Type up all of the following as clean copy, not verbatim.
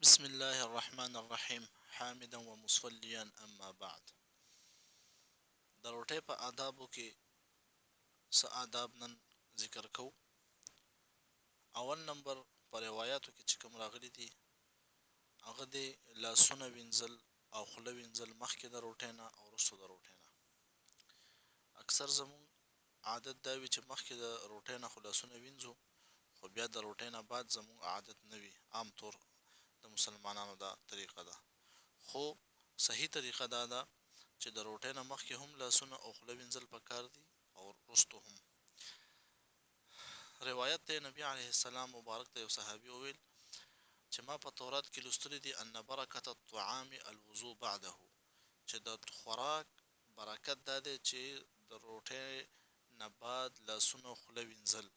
بسم الله الرحمن الرحیم حامدا ومصلیا اما بعد. د روټۍ په آدابو کې څه آداب نن ذکر کوو. اول نمبر په روایاتو کې چې کوم راغلي دي هغه د لاسونه وینځل او خوله وینځل مخکې د روټۍ نه او وروسته د روټۍ نه. اکثر زمون عادت دا وي چې مخکې د روټۍ نه خو لاسونه وینځو، خو بیا د روټۍ نه بعد زمون عادت نه وي. عام طور د مسلمانانو دا طریقه ده، خو صحیح طریقه دا ده چې د روټۍ نه مخکې هم لاسونه او خوله وینځل پکار دي او وروسته هم. روایت دی نبی علیه السلام مبارک ته یو صحابي وویل چې ما په تورات کې لوستلی دي ان برکت الطعام الوضوء بعده، چې د خوراک برکت دا دی چې د روټۍ نه بعد لاسونه او خوله وینځل.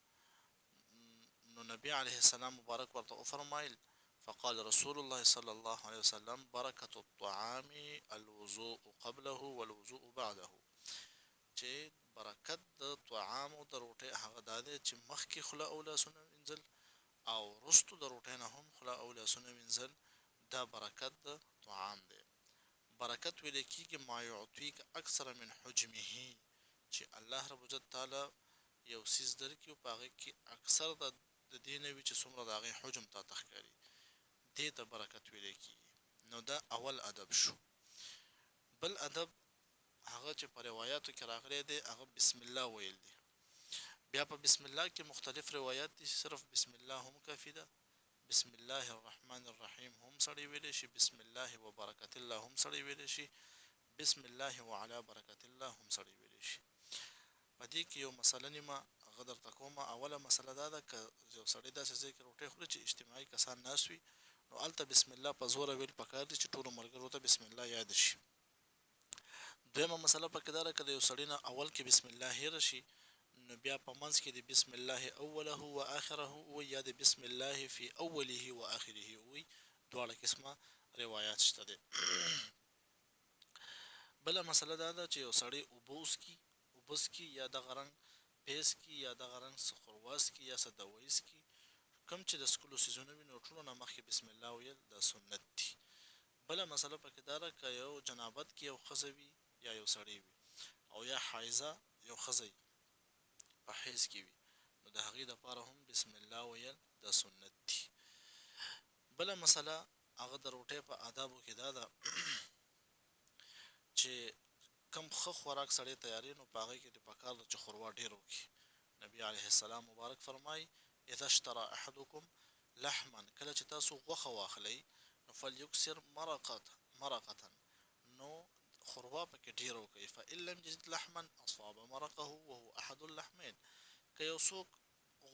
نو نبی علیه السلام مبارک ورته وفرمایل فقال رسول الله صلى الله عليه وسلم بركة الطعام الوضوء قبله والوضوء بعده، چې برکت د طعام او د روټۍ هغه دا دی چې مخکې خوله او لاسونه وینځل او وروسته د روټۍ نه هم خوله او لاسونه وینځل، دا برکت د طعام دی. برکت ویل کېږي ما یعطیک اکثر من حجمه، چې الله رب العزت تعالی یو څیز درکړي او په هغې کې اکثر د دې نه وي چې څومره د هغې حجم تا ته ښکاري، دې ته برکت ویلی کېږي. نو دا اول ادب شو. بل ادب هغه چې په روایاتو کې راغلی دی هغه بسم الله ویل دی. بیا په بسم الله کې مختلف روایات دي، صرف بسم الله هم کافي ده. بسم الله الرحمن الرحیم هم سړی ویلی شي، بسم الله وبرکت الله هم سړی ویلی شي، بسم الله وعلى برکت الله هم سړی ویلی شي. په دې کې یو مسله نیمه هغه درته کومه. اوله مسله دا ده که یو سړی داسې ځای کې روټۍ خوري چې اجتماعي کسان ناست وي، نو هلته بسم الله په زوره ویل پکار دي چې ټولو ملګرو ته بسم الله یاد شي. دویمه مسله پکې دا ده که د یو سړي نه اول کې بسم الله هېره شي، نو بیا په منځ کې د بسم الله اوله و آخره ووایي یا د بسم الله فی اوله و آخره ووایي. دواړه قسمه روایات شته دی. بله مسله دا ده چې یو سړی اوبه وڅښي یا دغه رنګ پیس کي یا دغه رنګ څه ښوروا څښي یا څه دوایي څښي، کوم چې د څښلو څیزونه وي نو ټولو نه مخکې بسم الله ویل دا سنت دي. بله مسله پکې دا ده که یو جنابت کې یو ښځه وي یا یو سړی وي او یا حایزه یو ښځه په حیض کې وي، نو د هغې دپاره هم بسم الله ویل دا سنت دي. بله مسله هغه د روټۍ په آدابو کې دا ده چې کم ښه خوراک سړی تیاری نو په هغې کې د پکار ده چې ښوروا ډېره وکړي. نبی علیه السلام مبارک فرمایي اذا اشترى احدکم لحما، کله چې تاسو غوښه واخلئ نو فلیکسر مرقه، نو ښوروا پکې ډېره وکړئ. فان لم یجد لحما اصاب مرقه وهو احد اللحمین، که یو څوک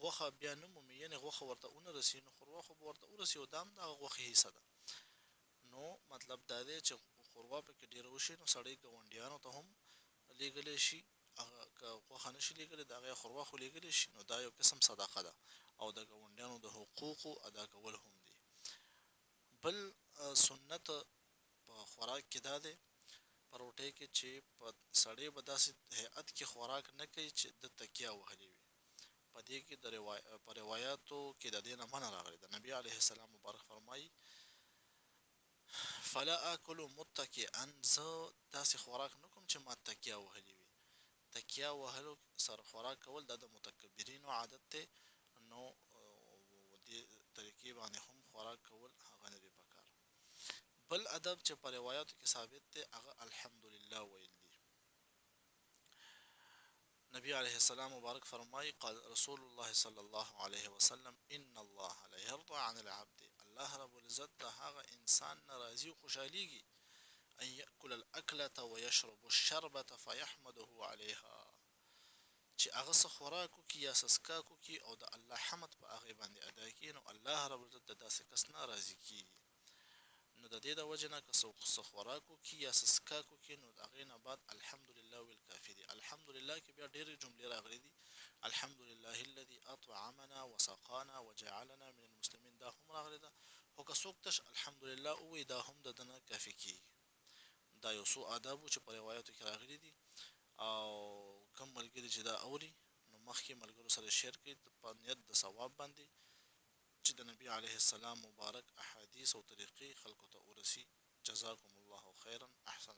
غوښه بیا نه مومي، یعنې غوښه ورته ونه رسي، نو ښوروا خو به ورته ورسي او دا هم د هغه غوښې حصه ده. نو مطلب دا دی چې ښوروا پکې ډېره وشي نو سړی ګاونډیانو ته هم لیږلی شي، هغه که غوښه نشي لیږلی د هغې ښوروا خو لیږلی شي، نو دا یو قسم صدقه ده او د ګاونډیانو د حقوقو ادا کول هم دي. بل سنت په خوراک کې دا دی په روټۍ کې چې په سړی به داسې هیئت کې خوراک نه کوي چې د تکیه وهلې وي. په دې کې په روایاتو کې د دې نه منع راغلی ده. نبی علیه السلام مبارک فرمایي فلا آکل متکئا، زه داسې خوراک نه کوم چې ما تکیه وهلې وي. تکیه وهلو سره خوراک کول دا د متکبرینو عادت دی، نو دې طریقې باندې هم خوراک کول هغه نه دی پکار. بل ادب چې په روایاتو کې ثابت دی هغه الحمدلله ویل دي. نبی علیه السلام مبارک فرمایي قال رسول الله صلی الله علیه وسلم ان الله لا يرضى عن العبد، الله رب العزت د هغه انسان نه راضي او خوشحالیږي ان یأکل الاکلة ویشرب الشربة فیحمده علیها، چې هغه څه خوراک وکړي یا څه څښاک وکړي او د الله حمد په هغې باندې ادا کړي، نو الله رب العزت د داسې کس نه راضي کېږي. نو د دې د وجې نه که څه خوراک وکړي یا څه څښاک وکړي نو د هغې نه بعد الحمدلله ویل کافي دي. الحمدلله کې بیا ډېرې جملې راغلي دي، الحمدلله الذي اطعمنا وسقانا وجعلنا من المسلمین، دا هم راغلی ده، خو که څوک تش الحمدلله ووایي دا هم د ده نه کافي کېږي. دا یو څو آداب چې په روایاتو کې راغلي دي، او کم ملګري چې دا اوري نو مخکې ملګرو سره شیر کړي په نیت د ثواب باندې، چې د نبی علیه السلام مبارک احادیث او طریقې خلکو ته ورسي. جزاکم الله خیرا، احسن